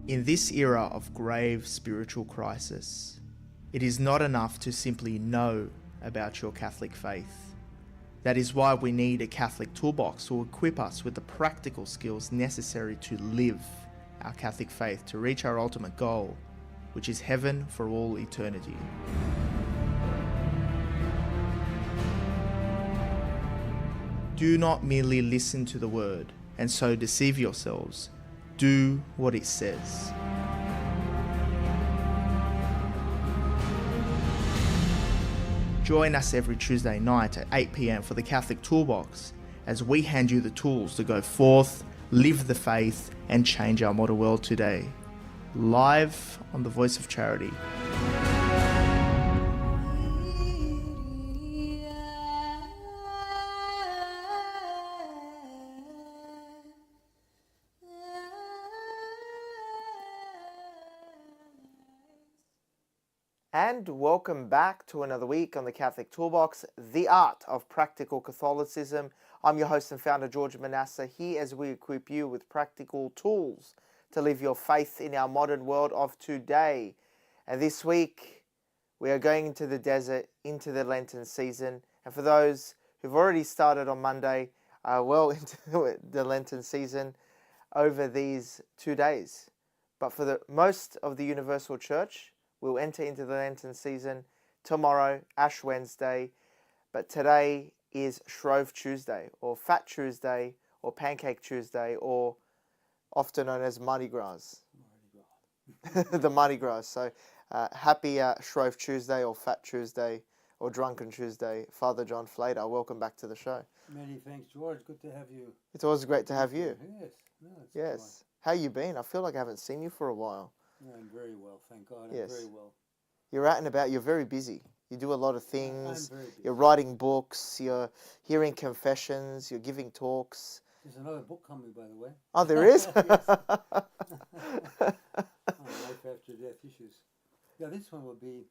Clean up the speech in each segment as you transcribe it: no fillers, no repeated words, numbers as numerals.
In this era of grave spiritual crisis, it is not enough to simply know about your Catholic faith. That is why we need a Catholic Toolbox to equip us with the practical skills necessary to live our Catholic faith to reach our ultimate goal, which is heaven for all eternity. Do not merely listen to the word and so deceive yourselves. Do what it says. Join us every Tuesday night at 8 p.m. for the Catholic Toolbox as we hand you the tools to go forth, live the faith, and change our modern world today. Live on the Voice of Charity. And welcome back to another week on the Catholic Toolbox, the art of practical Catholicism. I'm your host and founder, George Manassa, here as we equip you with practical tools to live your faith in our modern world of today. And this week, we are going into the desert, into the Lenten season. And for those who've already started on Monday, well into the Lenten season over these 2 days. But for the most of the Universal Church, we'll enter into the Lenten season tomorrow, Ash Wednesday, but today is Shrove Tuesday, or Fat Tuesday, or Pancake Tuesday, or often known as Mardi Gras. The Mardi Gras. So happy Shrove Tuesday, or Fat Tuesday, or Drunken Tuesday. Father John Flader, welcome back to the show. Many thanks, George. Good to have you. It's always great to have you. Yes. No, Yes. How you been? I feel like I haven't seen you for a while. No, I'm very well, thank God. Yes. I'm very well. You're out and about. You're very busy. You do a lot of things. I'm very busy. You're writing books. You're hearing confessions. You're giving talks. There's another book coming, by the way. Oh, there is? On life after death issues. Yeah, this one will be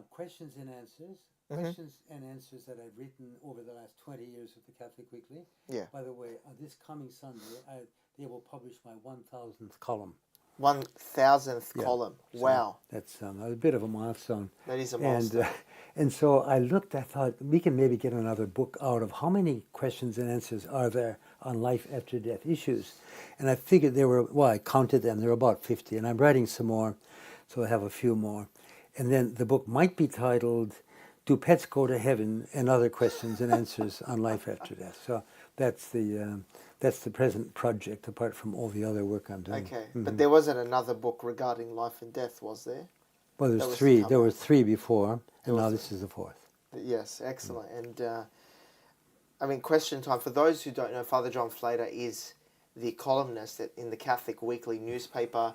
questions and answers. Mm-hmm. Questions and answers that I've written over the last 20 years with the Catholic Weekly. Yeah. By the way, this coming Sunday, they will publish my 1,000th column. 1,000th Yeah. column. So Wow. that's a bit of a milestone. That is a milestone. And so I thought we can maybe get another book out of how many questions and answers are there on life after death issues. And I figured I counted them, there were about 50, and I'm writing some more, so I have a few more. And then the book might be titled, Do Pets Go to Heaven? And Other Questions and Answers on Life After Death. So that's the present project, apart from all the other work I'm doing. Okay, but there wasn't another book regarding life and death, was there? Well, there's three. There were three before, and now this is the fourth. Yes, excellent. And question time. For those who don't know, Father John Flader is the columnist in the Catholic Weekly newspaper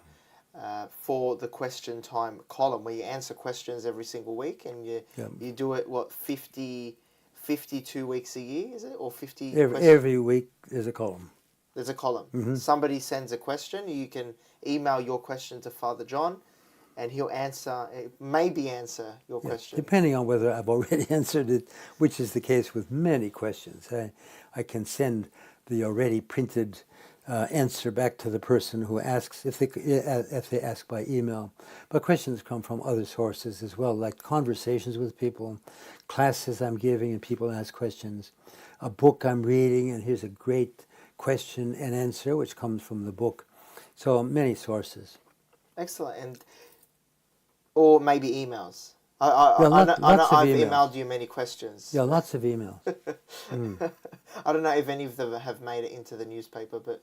for the Question Time column, where you answer questions every single week, and you do it, 52 weeks a year, is it? Or 50? Every week there's a column. There's a column. Mm-hmm. Somebody sends a question. You can email your question to Father John, and he'll answer your question. Depending on whether I've already answered it, which is the case with many questions. I can send the already printed answer back to the person who asks, if they ask by email. But questions come from other sources as well, like conversations with people, classes I'm giving and people ask questions, a book I'm reading and here's a great question and answer which comes from the book. So many sources. Excellent. Or maybe emails. I've emailed you many questions. Yeah, lots of emails. I don't know if any of them have made it into the newspaper, but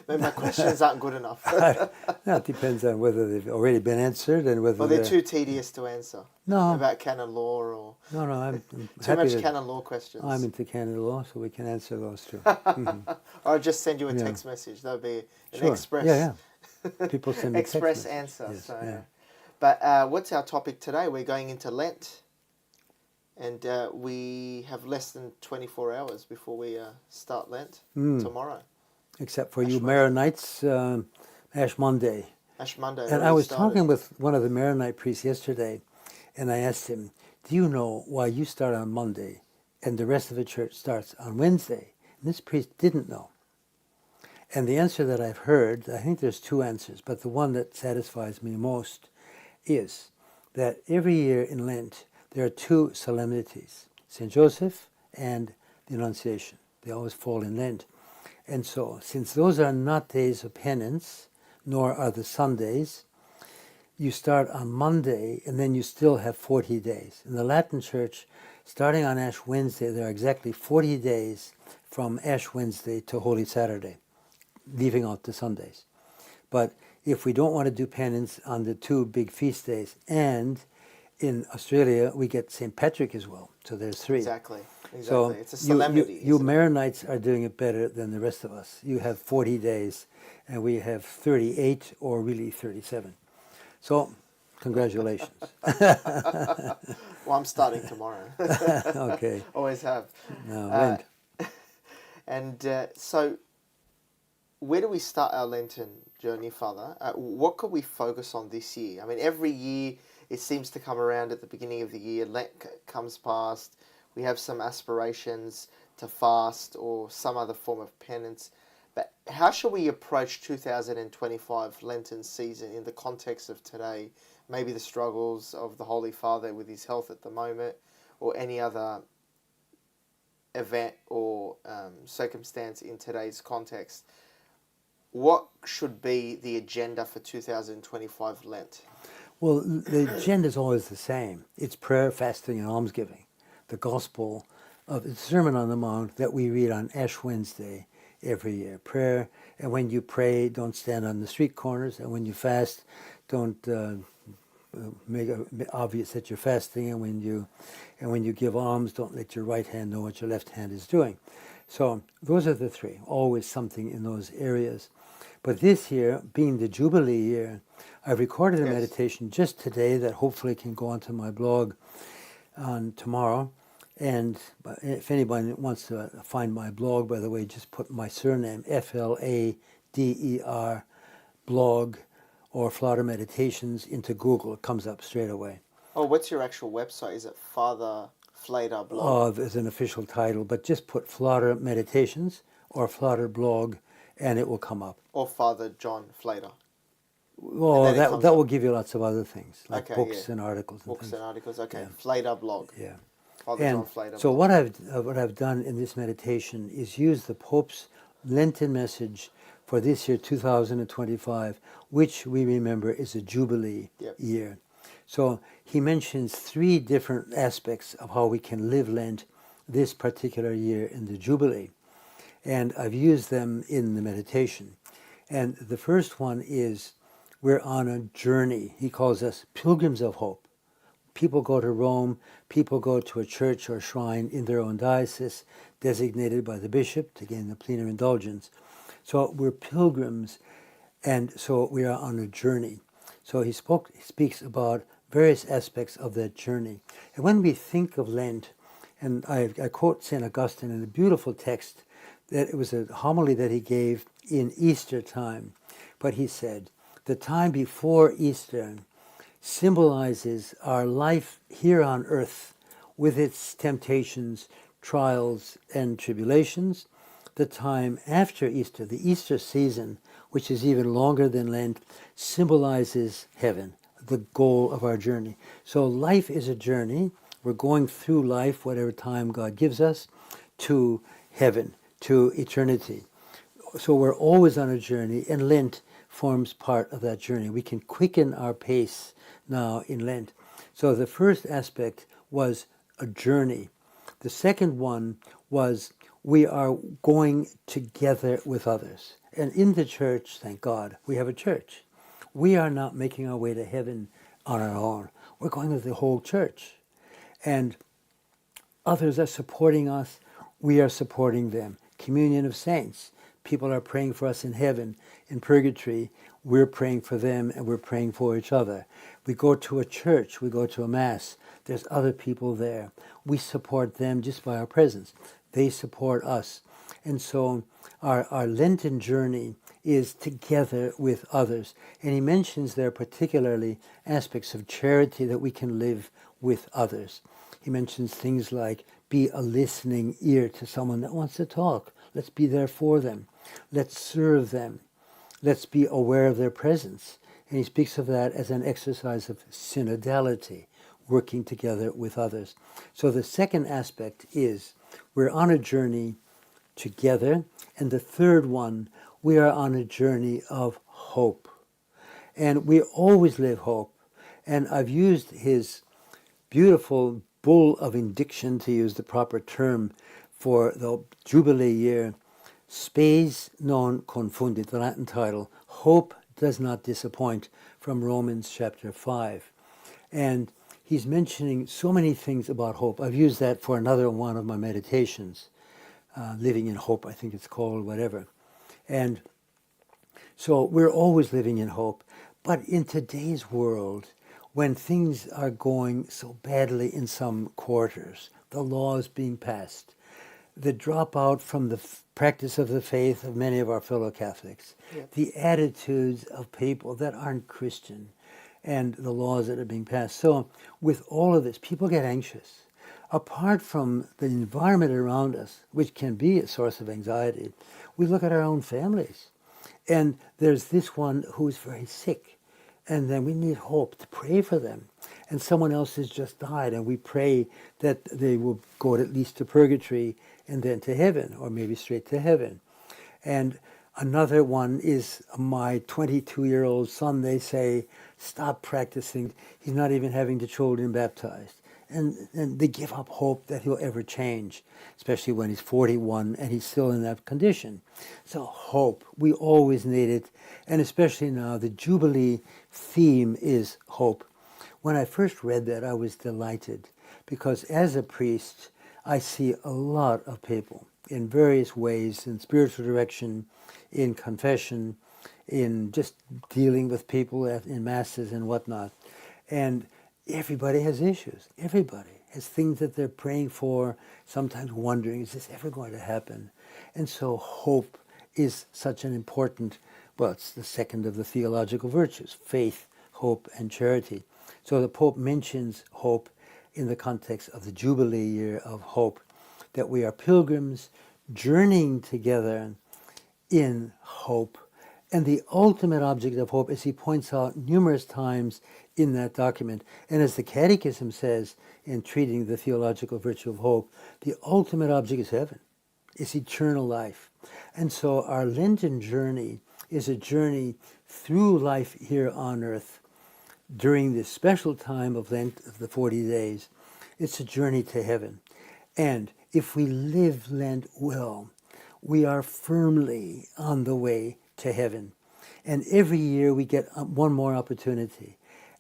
maybe my questions aren't good enough. It depends on whether they've already been answered and whether they're too tedious to answer. No. About canon law or... No, I'm too much canon law questions. I'm into canon law, so we can answer those too. Or I'll just send you a text message. That'll be an express... Yeah. People send me express text answer. Yes, so. yeah. But what's our topic today? We're going into Lent, and we have less than 24 hours before we start Lent tomorrow. Except for you Maronites, Ash Monday. Ash Monday. And I was talking with one of the Maronite priests yesterday, and I asked him, do you know why you start on Monday and the rest of the church starts on Wednesday? And this priest didn't know. And the answer that I've heard, I think there's two answers, but the one that satisfies me most is that every year in Lent there are two solemnities, St. Joseph and the Annunciation. They always fall in Lent. And so, since those are not days of penance, nor are the Sundays, you start on Monday and then you still have 40 days. In the Latin Church, starting on Ash Wednesday, there are exactly 40 days from Ash Wednesday to Holy Saturday, leaving out the Sundays. But if we don't want to do penance on the two big feast days, and in Australia we get St. Patrick as well, so there's three. Exactly. So it's a solemnity. you Maronites are doing it better than the rest of us. You have 40 days, and we have 38 or really 37. So, congratulations. Well, I'm starting tomorrow. Okay. Always have. No, Lent. And so, where do we start our Lenten journey, Father? What could we focus on this year? I mean, every year it seems to come around at the beginning of the year. Lent comes past. We have some aspirations to fast or some other form of penance. But how should we approach 2025 Lenten season in the context of today? Maybe the struggles of the Holy Father with his health at the moment, or any other event or circumstance in today's context. What should be the agenda for 2025 Lent? Well, the agenda is always the same. It's prayer, fasting, and almsgiving. The gospel of the Sermon on the Mount that we read on Ash Wednesday every year. Prayer, and when you pray, don't stand on the street corners, and when you fast, don't make it obvious that you're fasting, and when you give alms, don't let your right hand know what your left hand is doing. So those are the three, always something in those areas. But this year, being the Jubilee year, I've recorded a meditation just today that hopefully can go onto my blog on tomorrow. And if anybody wants to find my blog, by the way, just put my surname, Flader, blog, or Flader Meditations into Google. It comes up straight away. Oh, what's your actual website? Is it Father Flader blog? Oh, there's an official title, but just put Flader Meditations or Flader blog, and it will come up. Or Father John Flader. Well, that will give you lots of other things, like books and articles. Books and articles, okay. Yeah. Flader blog. Yeah. Father John Flader so blog. what I've done in this meditation is use the Pope's Lenten message for this year, 2025, which we remember is a Jubilee year. So he mentions three different aspects of how we can live Lent this particular year in the Jubilee. And I've used them in the meditation. And the first one is we're on a journey. He calls us pilgrims of hope. People go to Rome, people go to a church or shrine in their own diocese, designated by the bishop to gain the plenary indulgence. So we're pilgrims, and so we are on a journey. So he speaks about various aspects of that journey. And when we think of Lent, and I quote St. Augustine in a beautiful text, that it was a homily that he gave in Easter time, but he said, the time before Easter symbolizes our life here on earth with its temptations, trials, and tribulations. The time after Easter, the Easter season, which is even longer than Lent, symbolizes heaven, the goal of our journey. So life is a journey. We're going through life, whatever time God gives us, to heaven, to eternity. So we're always on a journey, and Lent forms part of that journey. We can quicken our pace now in Lent. So the first aspect was a journey. The second one was we are going together with others. And in the church, thank God, we have a church. We are not making our way to heaven on our own. We're going with the whole church. And others are supporting us. We are supporting them. Communion of saints. People are praying for us in heaven, in purgatory. We're praying for them, and we're praying for each other. We go to a church. We go to a mass. There's other people there. We support them just by our presence. They support us. And so our Lenten journey is together with others. And he mentions there particularly aspects of charity that we can live with others. He mentions things like, be a listening ear to someone that wants to talk. Let's be there for them. Let's serve them. Let's be aware of their presence. And he speaks of that as an exercise of synodality, working together with others. So the second aspect is we're on a journey together. And the third one, we are on a journey of hope. And we always live hope. And I've used his beautiful bull of indiction, to use the proper term, for the Jubilee year, Spes non confundit, the Latin title, Hope Does Not Disappoint, from Romans chapter 5. And he's mentioning so many things about hope. I've used that for another one of my meditations, Living in Hope, I think it's called, whatever. And so we're always living in hope. But in today's world, when things are going so badly in some quarters, the laws being passed, the dropout from the practice of the faith of many of our fellow Catholics, the attitudes of people that aren't Christian, and the laws that are being passed. So with all of this, people get anxious. Apart from the environment around us, which can be a source of anxiety, we look at our own families. And there's this one who is very sick, and then we need hope to pray for them. And someone else has just died, and we pray that they will go at least to purgatory and then to heaven, or maybe straight to heaven. And another one is my 22-year-old son. They say, stop practicing. He's not even having the children baptized. And they give up hope that he'll ever change, especially when he's 41 and he's still in that condition. So hope, we always need it. And especially now, the Jubilee theme is hope. When I first read that, I was delighted, because as a priest, I see a lot of people in various ways, in spiritual direction, in confession, in just dealing with people in masses and whatnot. And everybody has issues. Everybody has things that they're praying for, sometimes wondering, is this ever going to happen? And so hope is such an important, well, it's the second of the theological virtues, faith, hope, and charity. So the Pope mentions hope in the context of the Jubilee year of hope, that we are pilgrims journeying together in hope. And the ultimate object of hope, as he points out numerous times in that document, and as the Catechism says in treating the theological virtue of hope, the ultimate object is heaven, is eternal life. And so our Lenten journey is a journey through life here on earth during this special time of Lent, of the 40 days. It's a journey to heaven. And if we live Lent well, we are firmly on the way to heaven. And every year we get one more opportunity.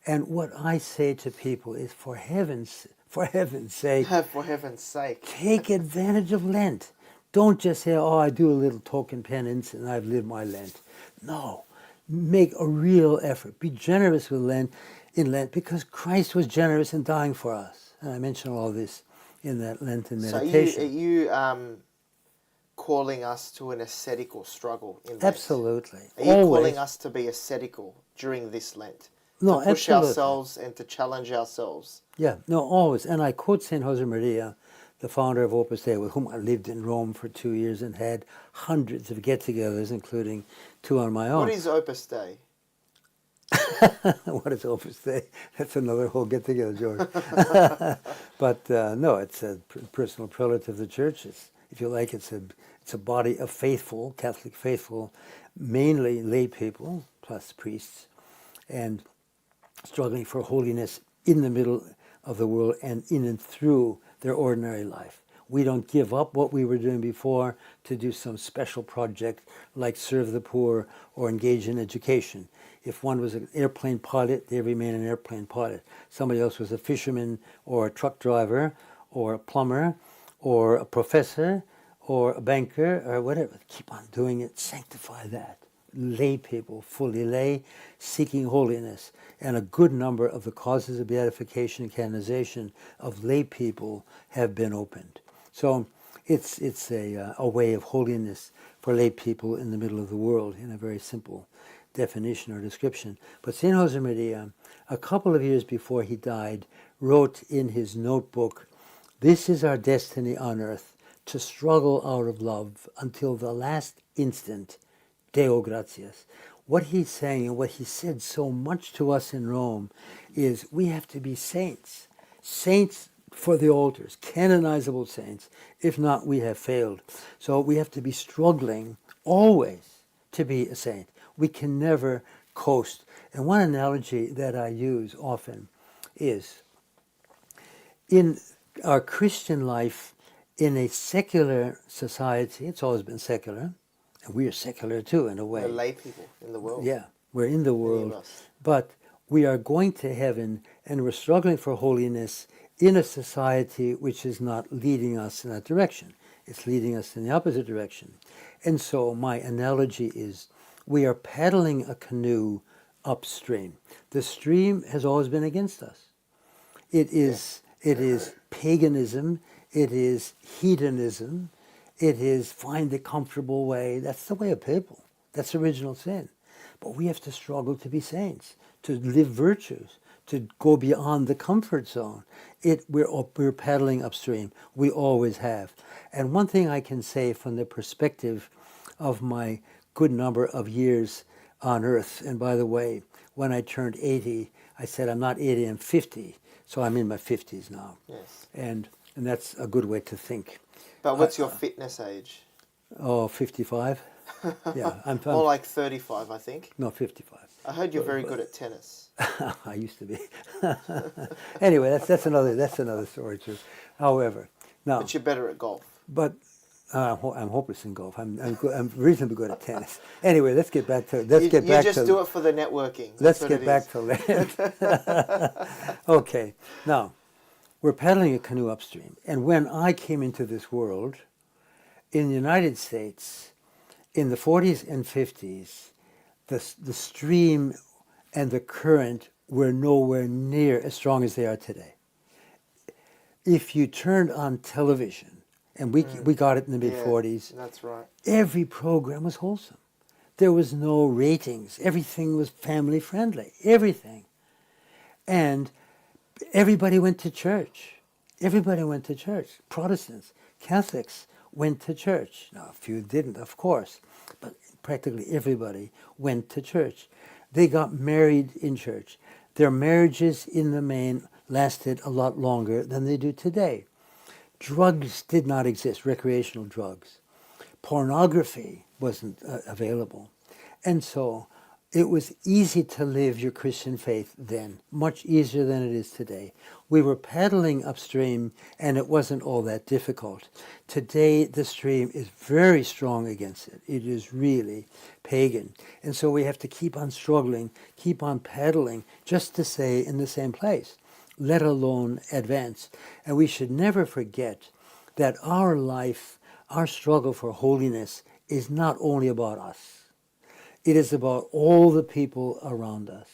And what I say to people is, for heaven's sake, For heaven's sake, take advantage of Lent. Don't just say, oh, I do a little token penance and I've lived my Lent. No, make a real effort. Be generous with Lent, in Lent, because Christ was generous in dying for us. And I mentioned all this in that Lenten meditation. So are you calling us to an ascetical struggle in Lent? Absolutely. Are you Always. calling us to be ascetical during this Lent? No, to push absolutely. ourselves and to challenge ourselves? Yeah, no, always. And I quote St. Josemaria, the founder of Opus Dei, with whom I lived in Rome for 2 years and had hundreds of get-togethers, including 2 on my own. What is Opus Dei? What is Opus Dei? That's another whole get-together, George. But no, it's a personal prelate of the church. If you like, it's a body of faithful, Catholic faithful, mainly lay people, plus priests, and struggling for holiness in the middle of the world and in and through their ordinary life. We don't give up what we were doing before to do some special project like serve the poor or engage in education. If one was an airplane pilot, they remain an airplane pilot. Somebody else was a fisherman or a truck driver or a plumber or a professor or a banker or whatever. Keep on doing it. Sanctify that. Lay people, fully lay, seeking holiness. And a good number of the causes of beatification and canonization of lay people have been opened. So it's a way of holiness for lay people in the middle of the world, in a very simple definition or description. But St. Josemaria, a couple of years before he died, wrote in his notebook This is our destiny on earth, to struggle out of love until the last instant. Deo gratias. What he's saying and what he said so much to us in Rome is we have to be saints. Saints for the altars, canonizable saints. If not, we have failed. So we have to be struggling always to be a saint. We can never coast. And one analogy that I use often is in our Christian life, in a secular society, it's always been secular, and we are secular too in a way. We're lay people in the world. Yeah, we're in the world, but we are going to heaven and we're struggling for holiness in a society which is not leading us in that direction. It's leading us in the opposite direction. And so my analogy is we are paddling a canoe upstream. The stream has always been against us. It is paganism, it is hedonism, it is find the comfortable way. That's the way of people. That's original sin. But we have to struggle to be saints, to live virtues, to go beyond the comfort zone. We're paddling upstream. We always have. And one thing I can say from the perspective of my good number of years on earth, and by the way, when I turned 80, I said I'm not 80, I'm 50. So I'm in my 50s now. Yes. And that's a good way to think. But what's your fitness age? Oh, 55? Yeah. I'm more like 35, I think. No, 55. I heard you're very good at tennis. I used to be. Anyway, that's another story too. However, now. But you're better at golf. But I'm hopeless in golf. I'm reasonably good at tennis. Anyway, let's get back to You just do it for the networking. Let's get back to Lent. Okay, now we're paddling a canoe upstream, and when I came into this world, in the United States, in the 40s and 50s, the stream and the current were nowhere near as strong as they are today. If you turned on television, and we got it in the mid-40s. That's right. Every program was wholesome. There was no ratings. Everything was family-friendly. Everything. And everybody went to church. Everybody went to church. Protestants, Catholics went to church. Now, a few didn't, of course, but practically everybody went to church. They got married in church. Their marriages, in the main, lasted a lot longer than they do today. Drugs did not exist, recreational drugs. Pornography wasn't available. And so it was easy to live your Christian faith then, much easier than it is today. We were paddling upstream and it wasn't all that difficult. Today the stream is very strong against it. It is really pagan. And so we have to keep on struggling, keep on paddling just to stay in the same place, let alone advance. And we should never forget that our life, our struggle for holiness is not only about us. It is about all the people around us.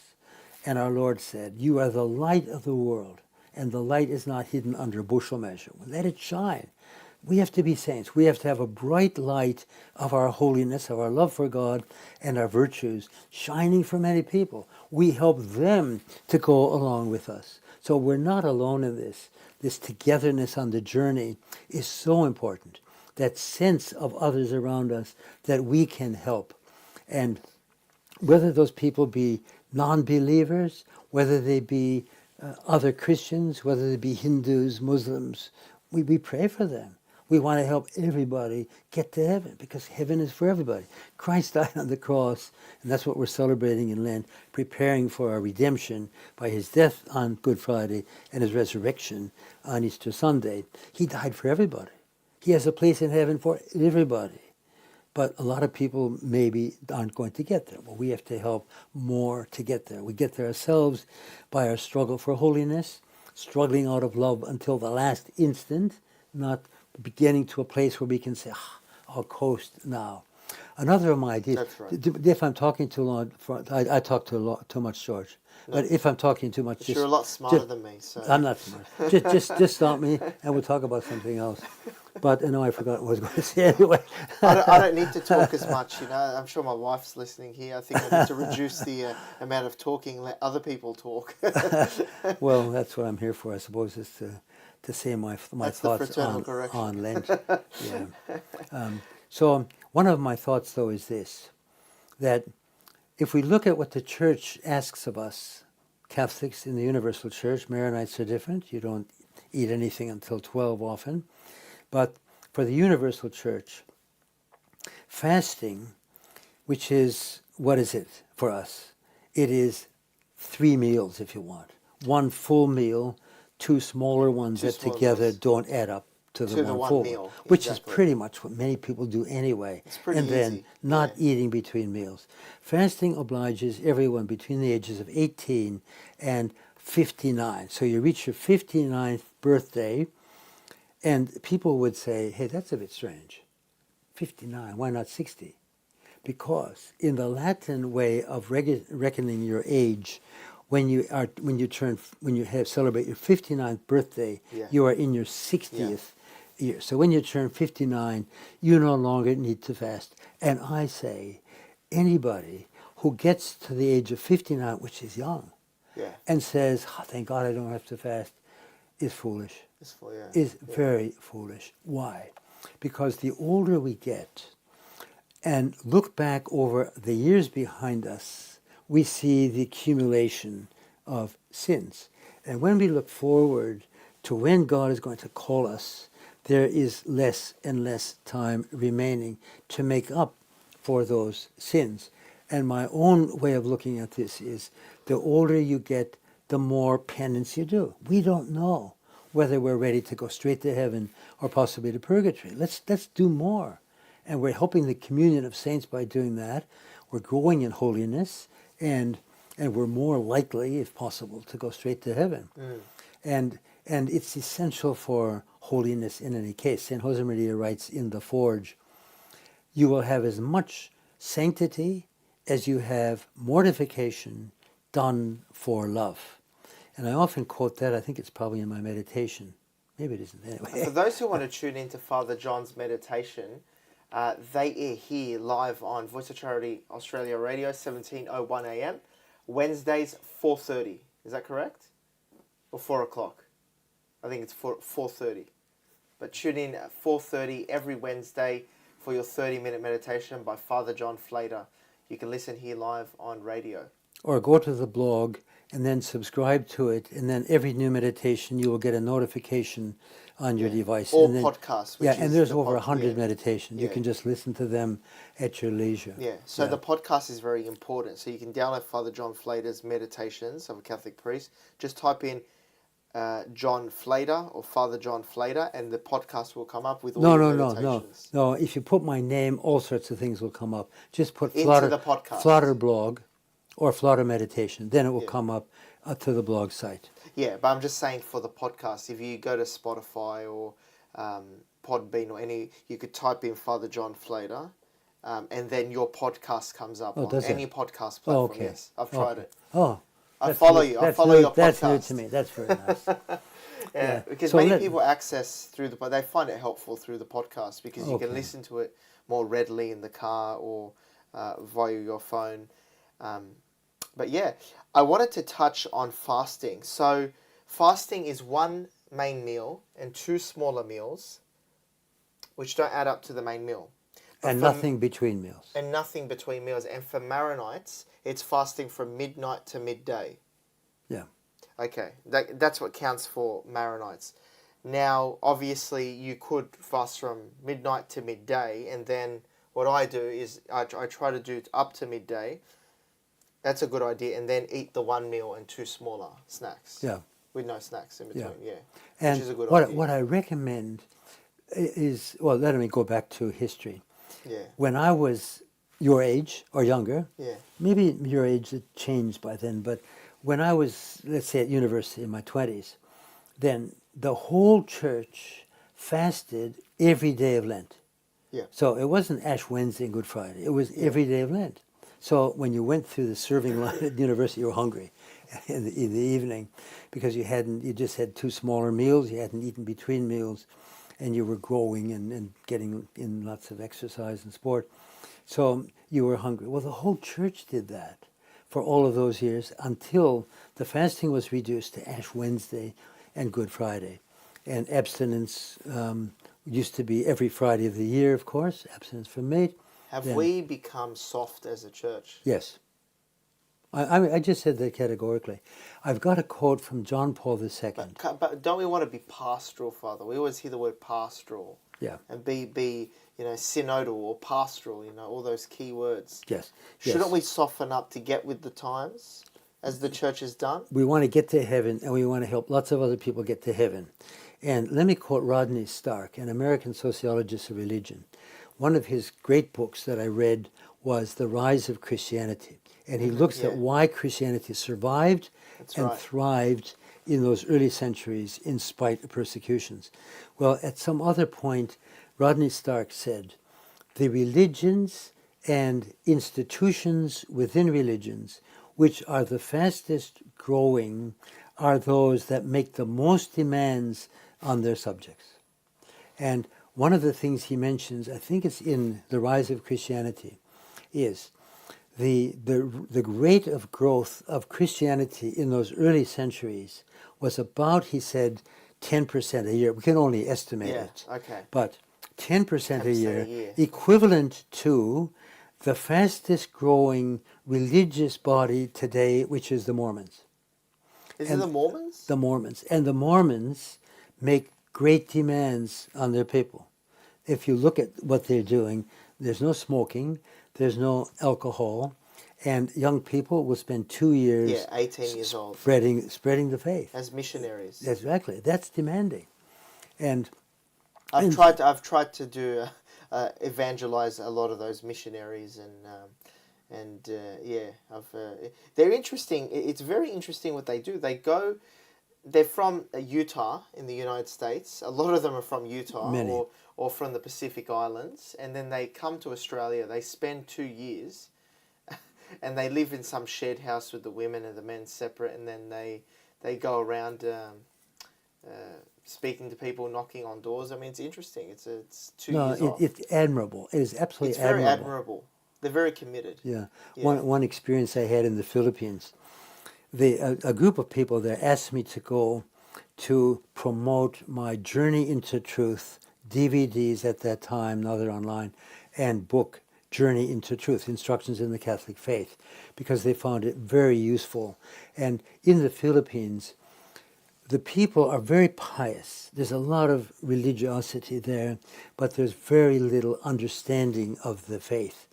And our Lord said, you are the light of the world, and the light is not hidden under a bushel measure. Let it shine. We have to be saints. We have to have a bright light of our holiness, of our love for God, and our virtues shining for many people. We help them to go along with us. So we're not alone in this. This togetherness on the journey is so important. That sense of others around us that we can help. And whether those people be non-believers, whether they be other Christians, whether they be Hindus, Muslims, we pray for them. We want to help everybody get to heaven because heaven is for everybody. Christ died on the cross, and that's what we're celebrating in Lent, preparing for our redemption by his death on Good Friday and his resurrection on Easter Sunday. He died for everybody. He has a place in heaven for everybody. But a lot of people maybe aren't going to get there. Well, we have to help more to get there. We get there ourselves by our struggle for holiness, struggling out of love until the last instant, not getting to a place where we can say, I'll coast now. Another of my ideas, that's right. If I'm talking too long, I talk too much, George. No. But if I'm talking too much, you're a lot smarter than me. So I'm not smart. just stop me, and we'll talk about something else. But I know I forgot what I was going to say anyway. I don't need to talk as much. I'm sure my wife's listening here. I think I need to reduce the amount of talking. Let other people talk. Well, that's what I'm here for, I suppose, is to to say my That's the thoughts fraternal correction. on Lent. Yeah. So one of my thoughts, though, is this, that if we look at what the Church asks of us, Catholics in the Universal Church, Maronites are different. You don't eat anything until 12 often. But for the Universal Church, fasting, which is, what is it for us? It is 3 meals, if you want. 1 full meal, 2 smaller ones that together don't add up to the one full meal, which is pretty much what many people do anyway. It's pretty and then easy. not eating between meals. Fasting obliges everyone between the ages of 18 and 59. So you reach your 59th birthday, and people would say, hey, that's a bit strange. 59, why not 60? Because in the Latin way of reckoning your age, when you celebrate your 59th birthday, you are in your 60th year. So when you turn 59, you no longer need to fast. And I say, anybody who gets to the age of 59, which is young, and says, oh, thank God I don't have to fast, is foolish. Is very foolish. Why? Because the older we get and look back over the years behind us, we see the accumulation of sins. And when we look forward to when God is going to call us, there is less and less time remaining to make up for those sins. And my own way of looking at this is, the older you get, the more penance you do. We don't know whether we're ready to go straight to heaven or possibly to purgatory. Let's do more. And we're helping the communion of saints by doing that. We're growing in holiness, and we're more likely, if possible, to go straight to heaven. And it's essential for holiness in any case. St. Josemaria writes in The Forge, you will have as much sanctity as you have mortification done for love. And I often quote that. I think it's probably in my meditation. Maybe it isn't anyway. For those who want to tune into Father John's meditation, they air here live on Voice of Charity Australia Radio, 17:01 a.m. Wednesdays, 4:30. Is that correct? Or 4 o'clock? I think it's 4:30. But tune in at 4:30 every Wednesday for your 30-minute meditation by Father John Flader. You can listen here live on radio. Or go to the blog and then subscribe to it, and then every new meditation you will get a notification on your device. Or and then, podcasts. And there's over 100 meditations. You can just listen to them at your leisure. So the podcast is very important. So you can download Father John Flader's Meditations of a Catholic Priest. Just type in John Flader or Father John Flader, and the podcast will come up with all the meditations. No. If you put my name, all sorts of things will come up. Just put into the podcast. Flader blog or Flader meditation. Then it will come up to the blog site. Yeah, but I'm just saying for the podcast, if you go to Spotify or Podbean or any, you could type in Father John Flader, and then your podcast comes up on any podcast platform. Yes, I've tried it. I follow you. I follow your podcast. That's new to me. That's very nice. Because so many people access through they find it helpful through the podcast because you can listen to it more readily in the car or via your phone. But I wanted to touch on fasting. So fasting is 1 main meal and 2 smaller meals, which don't add up to the main meal. And nothing between meals. And nothing between meals. And for Maronites, it's fasting from midnight to midday. Yeah. Okay, that's what counts for Maronites. Now, obviously, you could fast from midnight to midday, and then what I do is I try to do up to midday. That's a good idea, and then eat the 1 meal and 2 smaller snacks. Yeah. With no snacks in between, And which is a good idea. What I recommend is, well, let me go back to history. Yeah. When I was your age or younger, yeah, maybe your age had changed by then, but when I was, let's say, at university in my 20s, then the whole church fasted every day of Lent. Yeah. So it wasn't Ash Wednesday and Good Friday. It was every day of Lent. So when you went through the serving line at university, you were hungry in the evening because you just had 2 smaller meals, you hadn't eaten between meals, and you were growing and getting in lots of exercise and sport. So you were hungry. Well, the whole church did that for all of those years until the fasting was reduced to Ash Wednesday and Good Friday. And abstinence used to be every Friday of the year, of course, abstinence from meat. Have Then- we become soft as a church? Yes. I just said that categorically. I've got a quote from John Paul II. But don't we want to be pastoral, Father? We always hear the word pastoral. Yeah. And be synodal or pastoral, all those key words. Yes. Shouldn't we soften up to get with the times, as the church has done? We want to get to heaven, and we want to help lots of other people get to heaven. And let me quote Rodney Stark, an American sociologist of religion. One of his great books that I read was The Rise of Christianity. And he looks at why Christianity survived thrived in those early centuries in spite of persecutions. Well, at some other point, Rodney Stark said, the religions and institutions within religions which are the fastest growing are those that make the most demands on their subjects. And one of the things he mentions, I think it's in The Rise of Christianity, is the rate of growth of Christianity in those early centuries was about, he said, 10% a year. We can only estimate it. Okay. But 10% a year, a year, equivalent to the fastest growing religious body today, which is the Mormons. Is it the Mormons? The Mormons. And the Mormons make great demands on their people. If you look at what they're doing, there's no smoking, there's no alcohol, and young people will spend 2 years 18 years old. spreading the faith. As missionaries. Exactly. That's demanding. And I've tried to do evangelize a lot of those missionaries, they're interesting. It's very interesting what they do. They're from Utah in the United States. A lot of them are from Utah or from the Pacific Islands, and then they come to Australia. They spend 2 years, and they live in some shed house with the women and the men separate, and then they go around speaking to people, knocking on doors. I mean, it's interesting. It's 2 years off. It's admirable. It is absolutely admirable. It's very admirable. They're very committed. Yeah. One experience I had in the Philippines, a group of people there asked me to go to promote my Journey into Truth DVDs at that time, now they're online, and book Journey into Truth, Instructions in the Catholic Faith, because they found it very useful. And in the Philippines, the people are very pious. There's a lot of religiosity there, but there's very little understanding of the faith.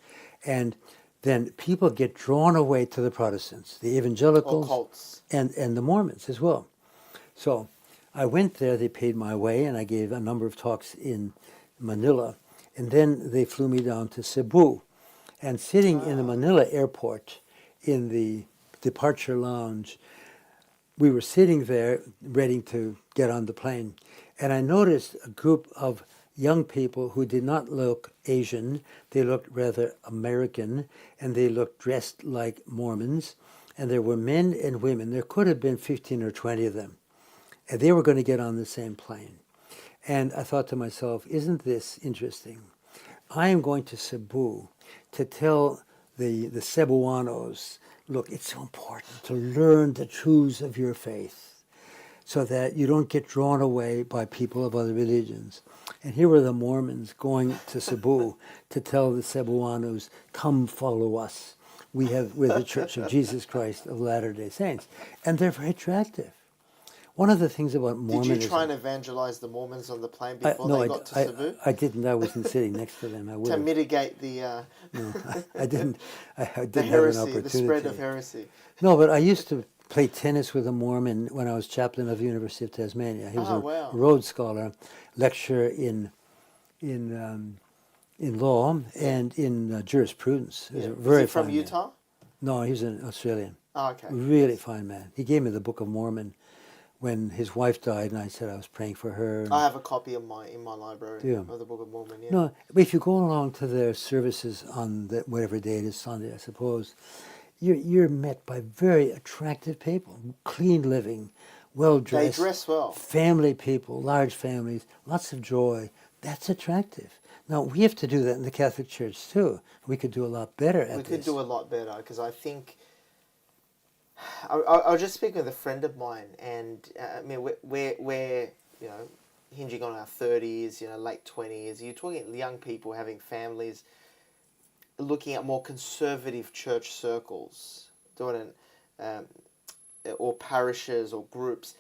And then people get drawn away to the Protestants, the evangelicals, cults, and the Mormons as well. So I went there, they paid my way, and I gave a number of talks in Manila. And then they flew me down to Cebu. And sitting in the Manila airport in the departure lounge, we were sitting there ready to get on the plane. And I noticed a group of young people who did not look Asian. They looked rather American, and they looked dressed like Mormons. And there were men and women. There could have been 15 or 20 of them. And they were going to get on the same plane. And I thought to myself, isn't this interesting? I am going to Cebu to tell the Cebuanos, look, it's so important to learn the truths of your faith so that you don't get drawn away by people of other religions. And here were the Mormons going to Cebu to tell the Cebuanos, come follow us. We're the Church of Jesus Christ of Latter-day Saints. And they're very attractive. One of the things about Mormonism... Did you try and evangelize the Mormons on the plane before they got to Cebu? I didn't. I wasn't sitting next to them. I would to mitigate the... No, I didn't. I didn't the heresy, have an opportunity. the spread of heresy. No, but I used to play tennis with a Mormon when I was chaplain of the University of Tasmania. He was a Rhodes Scholar, lecturer in law and in jurisprudence. He was a very Is he from fine Utah? Man. No, he was an Australian. Oh, okay. Really fine man. He gave me the Book of Mormon when his wife died, and I said I was praying for her. I have a copy in my library of the Book of Mormon. Yeah. No, but if you go along to their services on whatever day it is, Sunday, I suppose, you're met by very attractive people, clean living, well dressed. They dress well. Family people, large families, lots of joy. That's attractive. Now we have to do that in the Catholic Church too. We could do a lot better at this. We could do a lot better because I think. I was just speaking with a friend of mine, and I mean, we're hinging on our 30s, late 20s. You're talking young people having families, looking at more conservative church circles, doing or parishes or groups.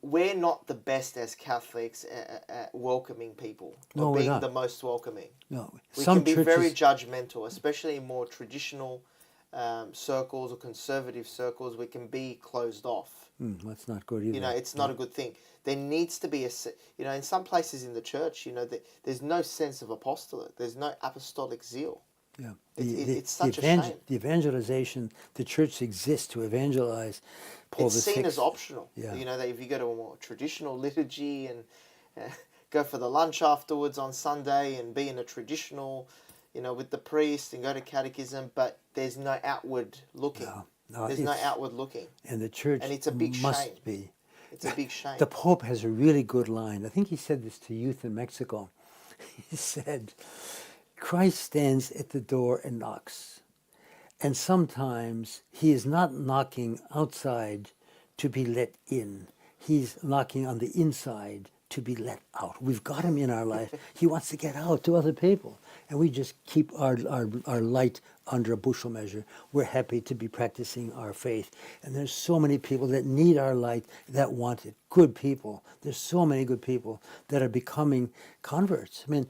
We're not the best as Catholics at welcoming people, No, or we're being not. the most welcoming. No, We some can be churches, very judgmental, especially in more traditional circles or conservative circles. We can be closed off. That's not good either. It's not a good thing. There needs to be in some places in the church, there's no sense of apostolate. There's no apostolic zeal. Yeah, It's such a shame. the evangelization, the church exists to evangelize. Paul It's seen as VI. optional. Yeah. That if you go to a more traditional liturgy and go for the lunch afterwards on Sunday and be in a traditional, with the priest and go to catechism, but there's no outward looking. No, There's no outward looking. And the church And it's a big must shame. be. It's a big shame. The Pope has a really good line. I think he said this to youth in Mexico. He said, Christ stands at the door and knocks. And sometimes he is not knocking outside to be let in. He's knocking on the inside to be let out. We've got him in our life. He wants to get out to other people. And we just keep our light under a bushel measure. We're happy to be practicing our faith. And there's so many people that need our light, that want it. Good people. There's so many good people that are becoming converts. I mean,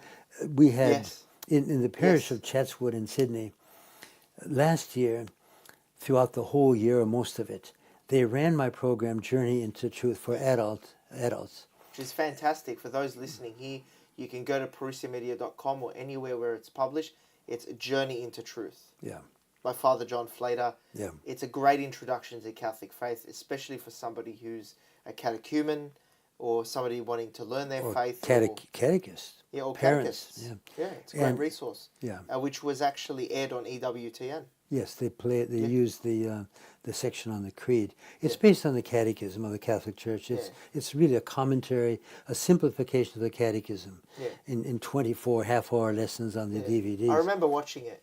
we had... Yes. In the parish Yes. of Chatswood in Sydney, last year, throughout the whole year or most of it, they ran my program Journey into Truth for adults. Which is fantastic. For those listening here, you can go to parousiamedia.com or anywhere where it's published. It's Journey into Truth. Yeah. By Father John Flader. Yeah. It's a great introduction to Catholic faith, especially for somebody who's a catechumen or somebody wanting to learn their faith. Catechist. Yeah, or parents. catechists. Yeah, it's a great resource. Yeah. Which was actually aired on EWTN. Yes, they used the section on the creed. It's based on the Catechism of the Catholic Church. It's really a commentary, a simplification of the Catechism in 24 half-hour lessons on the DVDs. I remember watching it,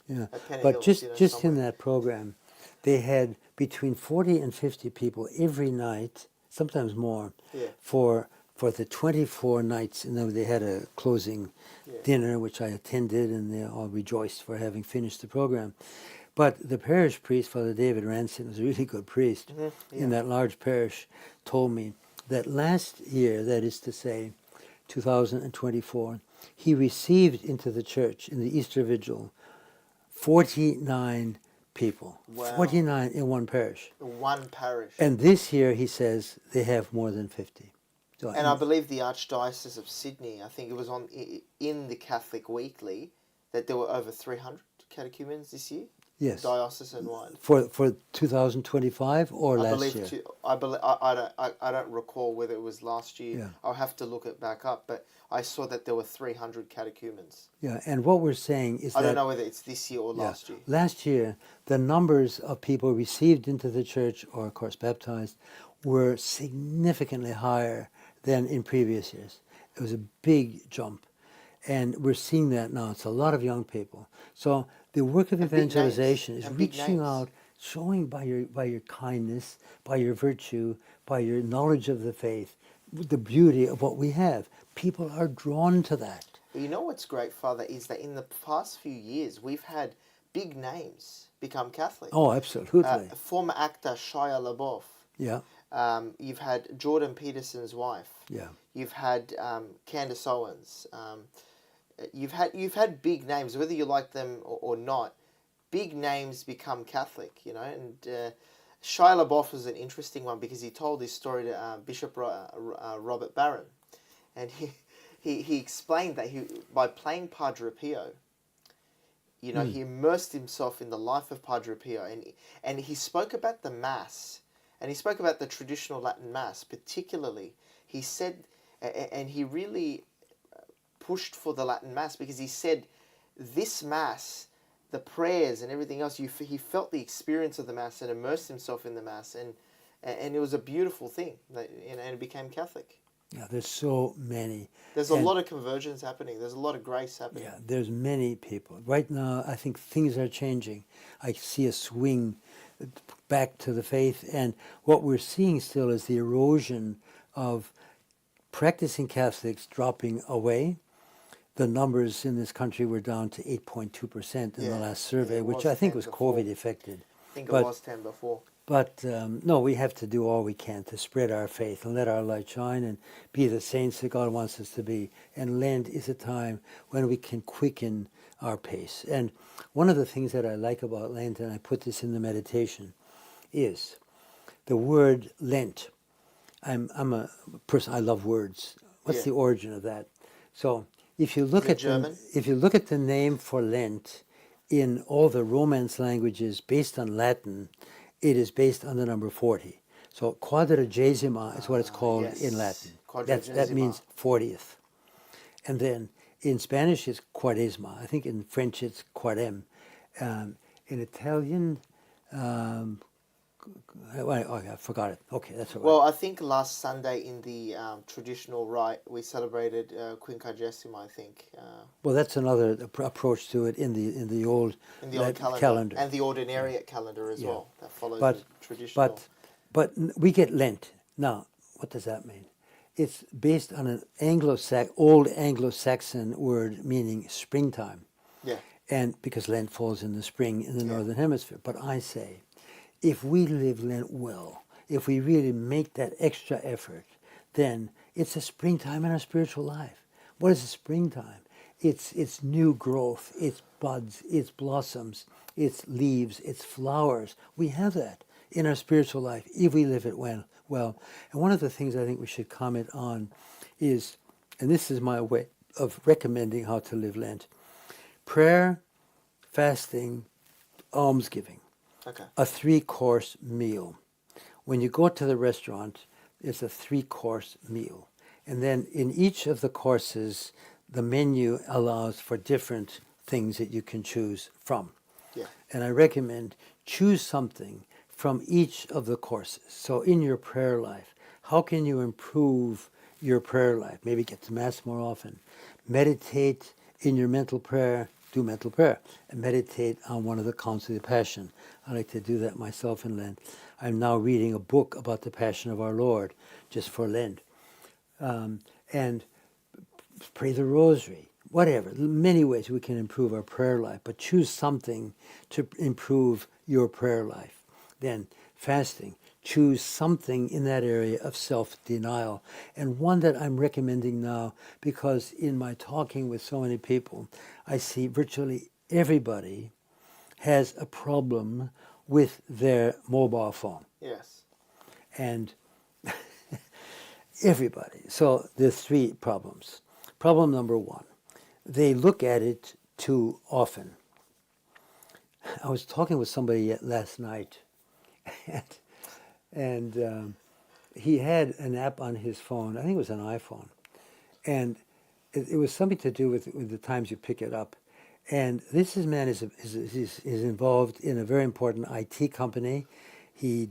Yeah, at Penny but Hills, just in that program, they had between 40 and 50 people every night, sometimes more, for the 24 nights. And then they had a closing dinner, which I attended, and they all rejoiced for having finished the program. But the parish priest, Father David Ransom, was a really good priest in that large parish, told me that last year, that is to say, 2024, he received into the church in the Easter Vigil 49 people. Wow. 49 in one parish. One parish. And this year, he says, they have more than 50. So And I believe the Archdiocese of Sydney, I think it was in the Catholic Weekly, that there were over 300 catechumens this year. Yes. Diocesan-wide. For 2025 or last year? I don't recall whether it was last year. Yeah. I'll have to look it back up, but I saw that there were 300 catechumens. Yeah, and what we're saying is I don't know whether it's this year or last year. Last year, the numbers of people received into the church, or of course baptized, were significantly higher than in previous years. It was a big jump. And we're seeing that now. It's a lot of young people. So the work of evangelization is reaching out, showing by your kindness, by your virtue, by your knowledge of the faith, the beauty of what we have. People are drawn to that. You know what's great, Father, is that in the past few years, we've had big names become Catholic. Oh, absolutely. Former actor Shia LaBeouf. Yeah. You've had Jordan Peterson's wife. Yeah. You've had Candace Owens. You've had big names, whether you like them or not. Big names become Catholic, and Shia LaBeouf was an interesting one because he told his story to Bishop Robert Barron, and he explained that by playing Padre Pio, he immersed himself in the life of Padre Pio, and he spoke about the Mass, and he spoke about the traditional Latin Mass particularly. He said, and he really pushed for the Latin Mass because he said, this Mass, the prayers and everything else, he felt the experience of the Mass and immersed himself in the Mass, and it was a beautiful thing, and it became Catholic. Yeah, there's so many. There's a lot of conversions happening. There's a lot of grace happening. Yeah, there's many people. Right now, I think things are changing. I see a swing back to the faith, and what we're seeing still is the erosion of practicing Catholics dropping away. The numbers in this country were down to 8.2% in the last survey, which I think was COVID affected. I think it was 10 before. But no, we have to do all we can to spread our faith and let our light shine and be the saints that God wants us to be. And Lent is a time when we can quicken our pace. And one of the things that I like about Lent, and I put this in the meditation, is the word Lent. I'm a person, I love words. What's the origin of that? So if you look at the name for Lent in all the Romance languages based on Latin, it is based on the number 40. So quadragesima is what it's called in Latin. That means 40th. And then in Spanish it's quaresma. I think in French it's quarem. In Italian, I forgot it. Okay, that's all right. Well, I think last Sunday in the traditional rite we celebrated Quinquagesima, I think. Well, that's another approach to it in the old calendar. And the ordinariate calendar as well. That follows the traditional. But we get Lent. Now, what does that mean? It's based on an old Anglo-Saxon word meaning springtime. Yeah. And because Lent falls in the spring in the Northern Hemisphere. But I say, if we live Lent well, if we really make that extra effort, then it's a springtime in our spiritual life. What is a springtime? It's new growth, it's buds, it's blossoms, it's leaves, it's flowers. We have that in our spiritual life if we live it well. And one of the things I think we should comment on is, and this is my way of recommending how to live Lent, prayer, fasting, almsgiving. Okay. A 3-course meal. When you go to the restaurant, it's a 3-course meal. And then in each of the courses, the menu allows for different things that you can choose from. Yeah. And I recommend choose something from each of the courses. So in your prayer life, how can you improve your prayer life? Maybe get to Mass more often. Meditate in your mental prayer. Do mental prayer and meditate on one of the counts of the Passion. I like to do that myself in Lent. I'm now reading a book about the Passion of our Lord just for Lent. And pray the Rosary, whatever. Many ways we can improve our prayer life, but choose something to improve your prayer life. Then fasting. Choose something in that area of self-denial. And one that I'm recommending now, because in my talking with so many people, I see virtually everybody has a problem with their mobile phone. Yes. And everybody. So there's 3 problems. Problem number 1, they look at it too often. I was talking with somebody last night, and he had an app on his phone. I think it was an iPhone. And it was something to do with the times you pick it up. And this man is involved in a very important IT company. He's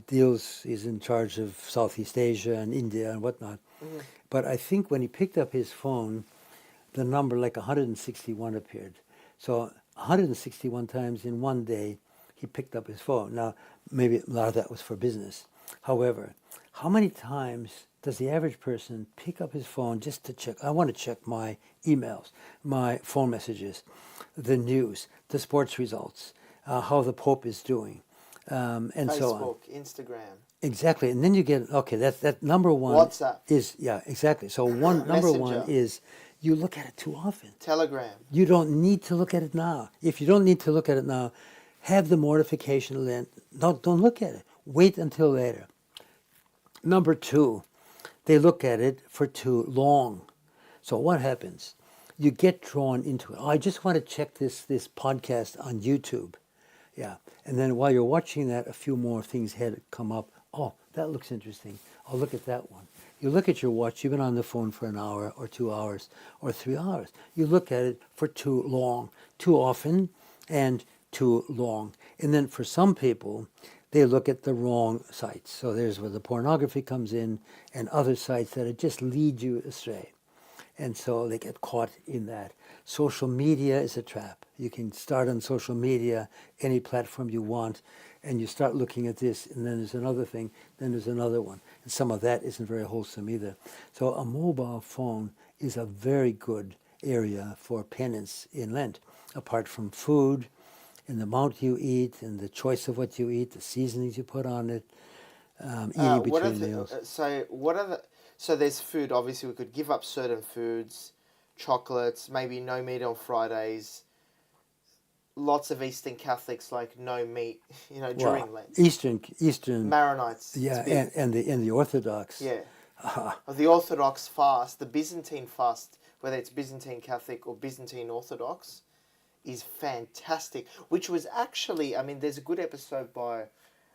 in charge of Southeast Asia and India and whatnot. Mm-hmm. But I think when he picked up his phone, the number like 161 appeared. So 161 times in one day, he picked up his phone. Now, maybe a lot of that was for business. However, how many times does the average person pick up his phone just to check? I want to check my emails, my phone messages, the news, the sports results, how the Pope is doing, and Facebook, so on. Facebook, Instagram. Exactly, and then you get, okay, that number 1 WhatsApp. Is, yeah, exactly. So number 1 is you look at it too often. Telegram. You don't need to look at it now. If you don't need to look at it now, have the mortification of Lent. Don't look at it. Wait until later. Number 2, they look at it for too long. So what happens? You get drawn into it. Oh, I just want to check this podcast on YouTube. Yeah. And then while you're watching that, a few more things had come up. Oh, that looks interesting. I'll look at that one. You look at your watch. You've been on the phone for an hour or 2 hours or 3 hours. You look at it for too long, too often, and too long. And then for some people, they look at the wrong sites. So there's where the pornography comes in and other sites that just lead you astray. And so they get caught in that. Social media is a trap. You can start on social media, any platform you want, and you start looking at this, and then there's another thing, then there's another one. And some of that isn't very wholesome either. So a mobile phone is a very good area for penance in Lent, apart from food, and the amount you eat, and the choice of what you eat, the seasonings you put on it, eating between meals. So there's food. Obviously, we could give up certain foods, chocolates, maybe no meat on Fridays. Lots of Eastern Catholics like no meat, during Lent. Eastern Maronites. Yeah, and the Orthodox. Yeah. The Orthodox fast, the Byzantine fast, whether it's Byzantine Catholic or Byzantine Orthodox, is fantastic. Which was actually, there's a good episode by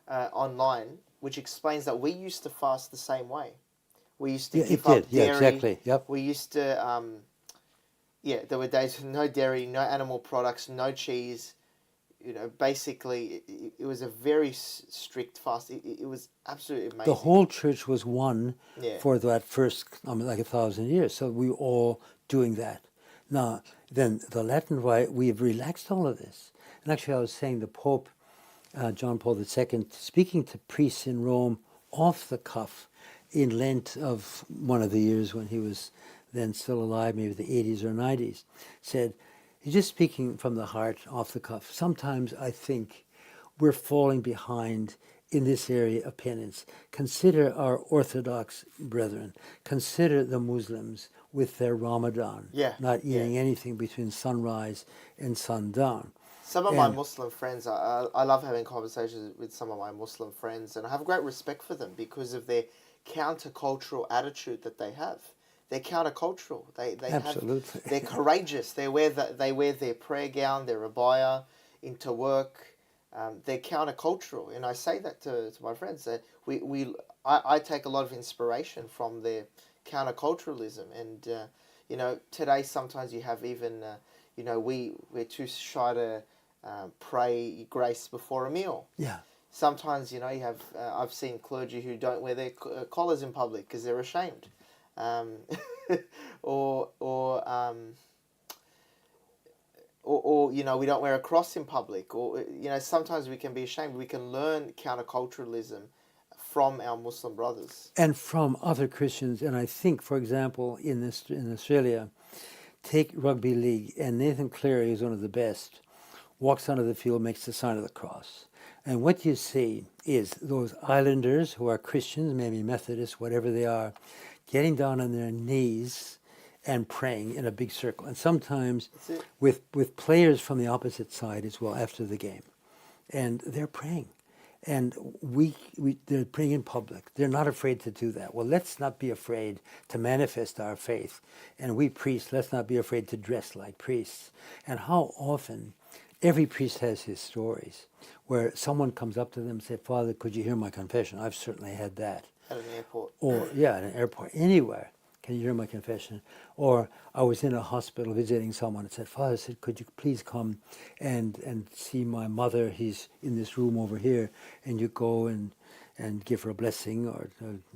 online which explains that we used to fast the same way. We used to give up dairy. Yeah, exactly. Yep. We used to, there were days with no dairy, no animal products, no cheese. Basically, it was a very strict fast. It was absolutely amazing. The whole church was one for that first, like 1,000 years. So we were all doing that. Now, then the Latin Rite, we've relaxed all of this. And actually, I was saying the Pope, John Paul II, speaking to priests in Rome off the cuff in Lent of one of the years when he was then still alive, maybe the 80s or 90s, said, he's just speaking from the heart, off the cuff. Sometimes I think we're falling behind in this area of penance. Consider our Orthodox brethren. Consider the Muslims with their Ramadan, not eating anything between sunrise and sundown. Some of my Muslim friends, I love having conversations with some of my Muslim friends, and I have great respect for them because of their countercultural attitude that they have. They're countercultural. They Absolutely. They're courageous. They wear their prayer gown, their abaya into work. They're countercultural, and I say that to my friends that I take a lot of inspiration from their counterculturalism, and today sometimes you have even we're too shy to pray grace before a meal. Yeah. Sometimes you have I've seen clergy who don't wear their collars in public because they're ashamed. Or we don't wear a cross in public, or sometimes we can be ashamed. We can learn counterculturalism from our Muslim brothers and from other Christians. And I think, for example, in Australia, take rugby league, and Nathan Cleary is one of the best. Walks onto the field, makes the sign of the cross. And what you see is those islanders who are Christians, maybe Methodists, whatever they are, getting down on their knees and praying in a big circle. And sometimes with players from the opposite side as well after the game. And they're praying. And they're praying in public. They're not afraid to do that. Well, let's not be afraid to manifest our faith. And we priests, let's not be afraid to dress like priests. And how often every priest has his stories where someone comes up to them and says, Father, could you hear my confession? I've certainly had that. At an airport. Or, at an airport, anywhere. Can you hear my confession? Or I was in a hospital visiting someone and said, Father, could you please come and see my mother? He's in this room over here. And you go and give her a blessing or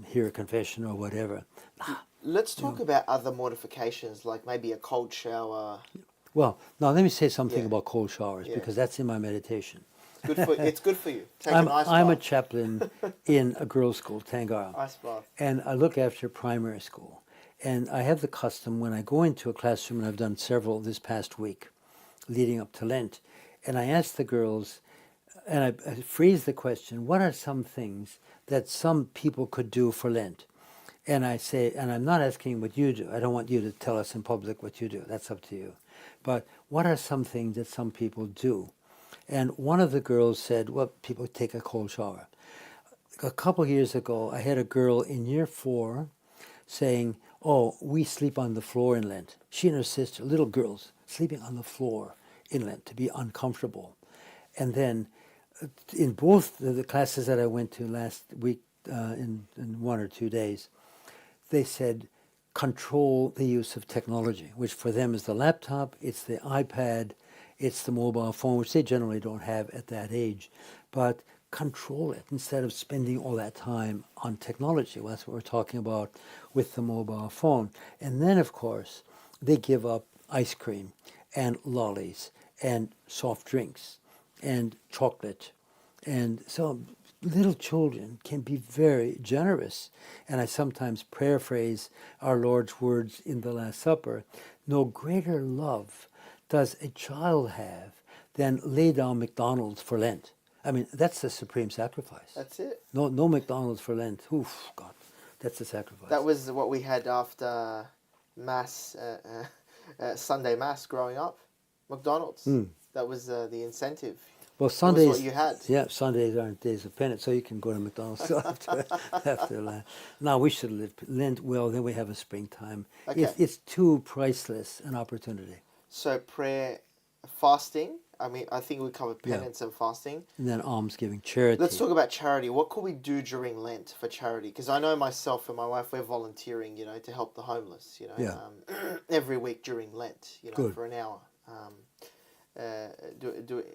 hear a confession or whatever. Let's talk about other mortifications, like maybe a cold shower. Well, now let me say something about cold showers, because that's in my meditation. It's good for you. Take I'm, an ice I'm a bath. chaplain in a girls' school, Tangara. Ice bath. And I look after primary school. And I have the custom when I go into a classroom, and I've done several this past week, leading up to Lent, and I ask the girls, and I phrase the question, what are some things that some people could do for Lent? And I say, and I'm not asking what you do. I don't want you to tell us in public what you do. That's up to you. But what are some things that some people do? And one of the girls said, well, people take a cold shower. A couple years ago, I had a girl in year 4 saying, oh, we sleep on the floor in Lent. She and her sister, little girls, sleeping on the floor in Lent to be uncomfortable. And then in both the classes that I went to last week, in 1 or 2 days, they said, control the use of technology, which for them is the laptop, it's the iPad, it's the mobile phone, which they generally don't have at that age. But control it instead of spending all that time on technology. Well, that's what we're talking about with the mobile phone. And then, of course, they give up ice cream and lollies and soft drinks and chocolate. And so little children can be very generous. And I sometimes paraphrase our Lord's words in the Last Supper: no greater love does a child have than lay down McDonald's for Lent. I mean, that's the supreme sacrifice. That's it. No McDonald's for Lent. Oof, God, that's the sacrifice. That was what we had after Mass, Sunday Mass growing up. McDonald's. That was the incentive. Well, That was Sundays, what you had. yeah, Sundays aren't days of penance, so you can go to McDonald's after Lent. Now, we should live Lent well, then we have a springtime. Okay. It's too priceless an opportunity. So prayer, fasting. I mean, I think we covered penance and fasting. And then almsgiving, charity. Let's talk about charity. What could we do during Lent for charity? Because I know myself and my wife, we're volunteering, to help the homeless, every week during Lent, Good. for an hour.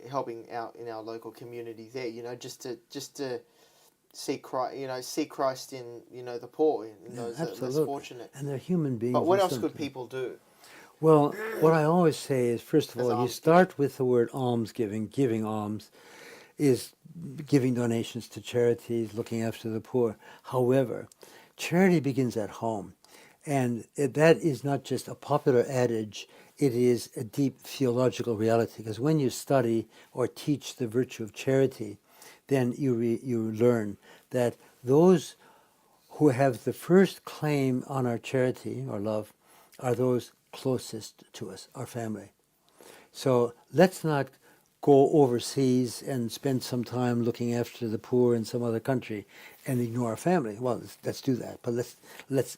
Helping out in our local community there, just to see Christ in the poor, in those less fortunate. And they're human beings. But what else could people do? Well, what I always say is, first of As all, you start with the word almsgiving. Giving alms is giving donations to charities, looking after the poor. However, charity begins at home. And that is not just a popular adage, it is a deep theological reality. Because when you study or teach the virtue of charity, then you learn that those who have the first claim on our charity or love are those closest to us, our family. So let's not go overseas and spend some time looking after the poor in some other country and ignore our family. Well, let's do that, but let's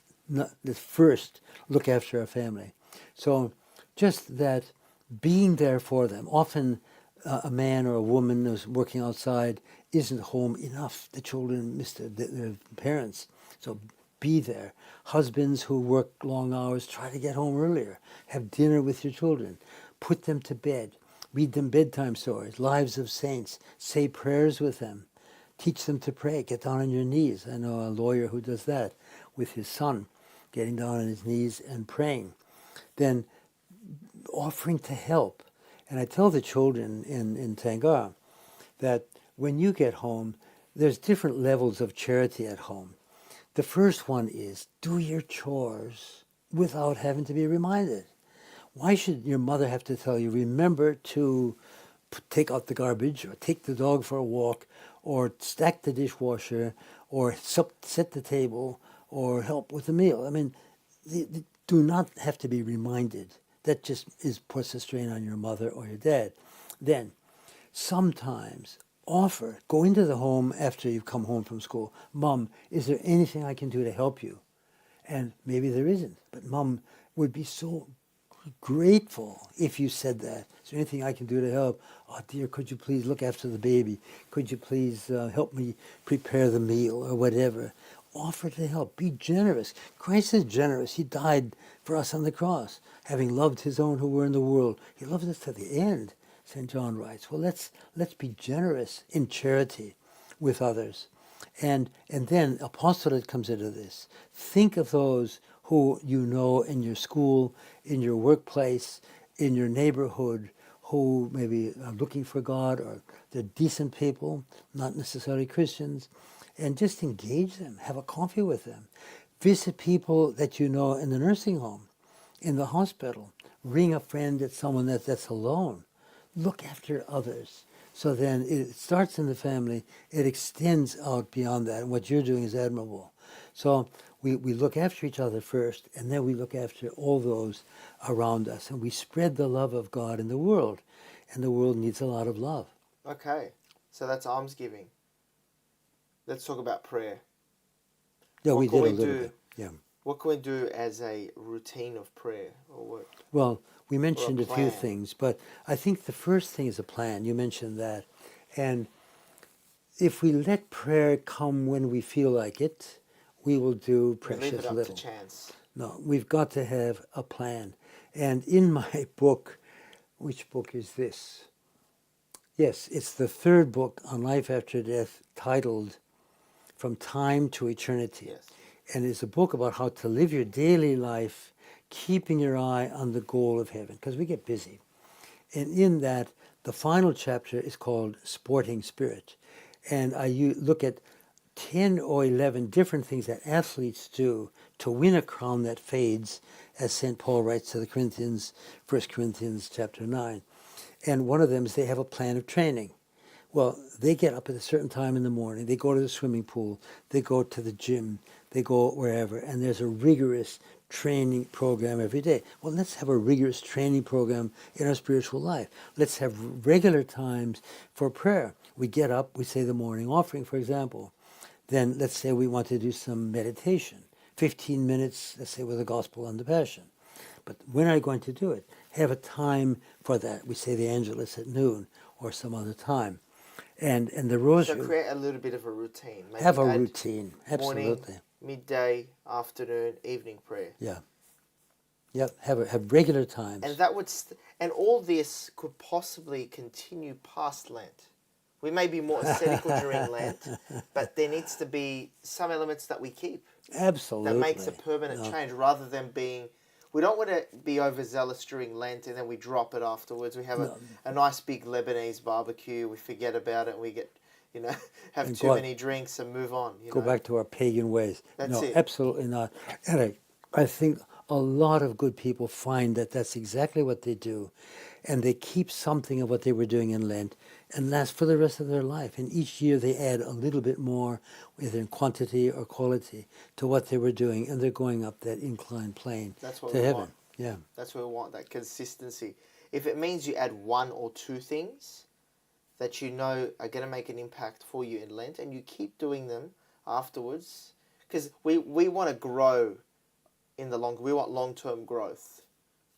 first look after our family. So just that being there for them. Often a man or a woman who's working outside isn't home enough. The children miss their parents. So be there. Husbands who work long hours, try to get home earlier. Have dinner with your children. Put them to bed. Read them bedtime stories, lives of saints. Say prayers with them. Teach them to pray. Get down on your knees. I know a lawyer who does that with his son, getting down on his knees and praying. Then offering to help. And I tell the children in Tangar that when you get home, there's different levels of charity at home. The first one is do your chores without having to be reminded. Why should your mother have to tell you, remember to take out the garbage or take the dog for a walk or stack the dishwasher or set the table or help with the meal? I mean, they do not have to be reminded. That just puts a strain on your mother or your dad. Then, sometimes go into the home after you've come home from school. Mom, is there anything I can do to help you? And maybe there isn't, but Mom would be so grateful if you said that. Is there anything I can do to help? Oh dear, could you please look after the baby? Could you please help me prepare the meal or whatever? Offer to help. Be generous. Christ is generous. He died for us on the cross. Having loved his own who were in the world, he loves us to the end, St. John writes. Well, let's be generous in charity with others. And then apostolate comes into this. Think of those who you know in your school, in your workplace, in your neighborhood, who maybe are looking for God, or they're decent people, not necessarily Christians, and just engage them, have a coffee with them. Visit people that you know in the nursing home, in the hospital. Ring a friend at someone that's alone. Look after others. So then it starts in the family, it extends out beyond that, and what you're doing is admirable. So we look after each other first, and then we look after all those around us, and we spread the love of God in the world, and the world needs a lot of love. Okay, so that's almsgiving. Let's talk about prayer. Yeah, What we can did a we little do? bit. Yeah. What can we do as a routine of prayer, or what? Well, we mentioned a few plan. things, but I think the first thing is a plan. You mentioned that. And if we let prayer come when we feel like it, we will do precious Leave it up little. to chance. No, we've got to have a plan. And in my book, which book is this? Yes, it's the third book on life after death, titled From Time to Eternity. Yes. And it's a book about how to live your daily life, keeping your eye on the goal of heaven, because we get busy. And in that, the final chapter is called Sporting Spirit. And look at 10 or 11 different things that athletes do to win a crown that fades, as St. Paul writes to the Corinthians, 1 Corinthians chapter 9. And one of them is they have a plan of training. Well, they get up at a certain time in the morning, they go to the swimming pool, they go to the gym, they go wherever, and there's a rigorous training program every day. Well, let's have a rigorous training program in our spiritual life. Let's have regular times for prayer. We get up, we say the morning offering, for example. Then let's say we want to do some meditation, 15 minutes, let's say with the Gospel on the Passion. But when are you going to do it? Have a time for that. We say the Angelus at noon or some other time. And the rosary. So create a little bit of a routine. Maybe have a routine, absolutely. Morning, midday, afternoon, evening prayer. Yeah. Yep. Have regular times. And that would, and all this could possibly continue past Lent. We may be more ascetical during Lent, but there needs to be some elements that we keep. Absolutely. That makes a permanent change, rather than being. We don't want to be overzealous during Lent and then we drop it afterwards. We have a nice big Lebanese barbecue. We forget about it. And we get, have and too many drinks and move on. Go back to our pagan ways. That's it. Absolutely not. And I think a lot of good people find that that's exactly what they do. And they keep something of what they were doing in Lent and last for the rest of their life. And each year they add a little bit more, either in quantity or quality, to what they were doing. And they're going up that inclined plane to heaven. Want. Yeah. That's what we want, that consistency. If it means you add one or two things that you know are going to make an impact for you in Lent, and you keep doing them afterwards, because we want to grow in the we want long-term growth.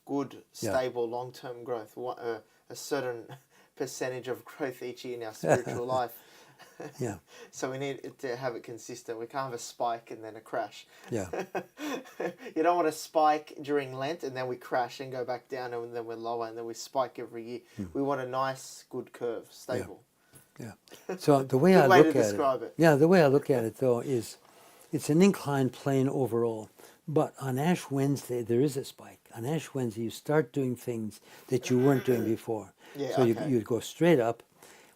Good, stable, long-term growth. We want a certain percentage of growth each year in our spiritual life. Yeah. So we need to have it consistent. We can't have a spike and then a crash. Yeah. You don't want to spike during Lent and then we crash and go back down and then we're lower and then we spike every year. We want a nice, good curve, stable. Yeah. So the way I look at it. Yeah, the way I look at it though is it's an inclined plane overall. But on Ash Wednesday, there is a spike. On Ash Wednesday, you start doing things that you weren't doing before. Yeah, so you go straight up.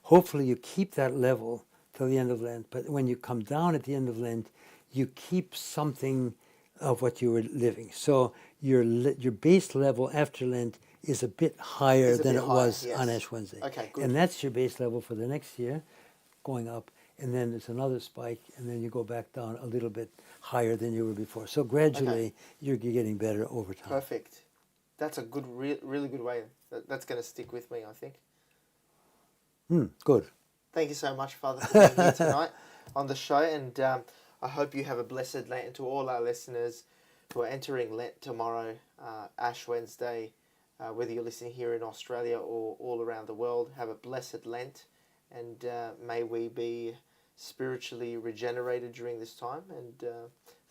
Hopefully you keep that level till the end of Lent. But when you come down at the end of Lent, you keep something of what you were living. So your base level after Lent is a bit higher than it was on Ash Wednesday. Okay, good. And that's your base level for the next year, going up. And then there's another spike, and then you go back down a little bit higher than you were before. So gradually, you're getting better over time. Perfect. That's a good, really good way. That's going to stick with me, I think. Good. Thank you so much, Father, for being here tonight on the show. And I hope you have a blessed Lent. And to all our listeners who are entering Lent tomorrow, Ash Wednesday, whether you're listening here in Australia or all around the world, have a blessed Lent. And may we be spiritually regenerated during this time. And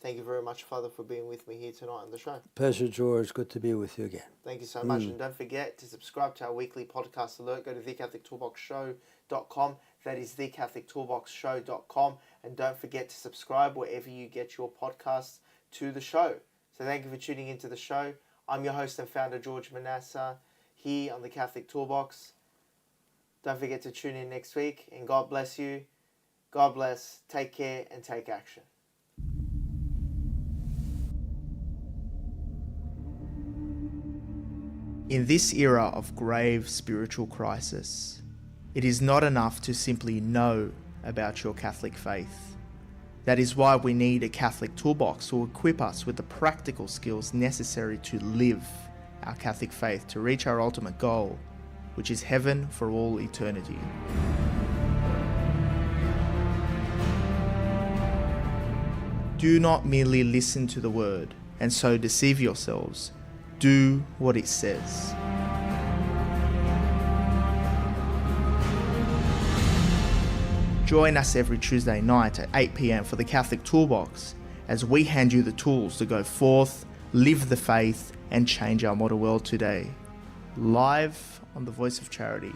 thank you very much, Father, for being with me here tonight on the show. Pleasure, George. Good to be with you again. Thank you so much. And don't forget to subscribe to our weekly podcast alert. Go to thecatholictoolboxshow.com. That is thecatholictoolboxshow.com. And don't forget to subscribe wherever you get your podcasts to the show. So thank you for tuning into the show. I'm your host and founder, George Manassa, here on the Catholic Toolbox. Don't forget to tune in next week, and God bless you. God bless. Take care and take action. In this era of grave spiritual crisis, it is not enough to simply know about your Catholic faith. That is why we need a Catholic toolbox to equip us with the practical skills necessary to live our Catholic faith to reach our ultimate goal, which is heaven for all eternity. Do not merely listen to the word and so deceive yourselves. Do what it says. Join us every Tuesday night at 8 p.m. for the Catholic Toolbox as we hand you the tools to go forth, live the faith, and change our modern world today. Live on the Voice of Charity.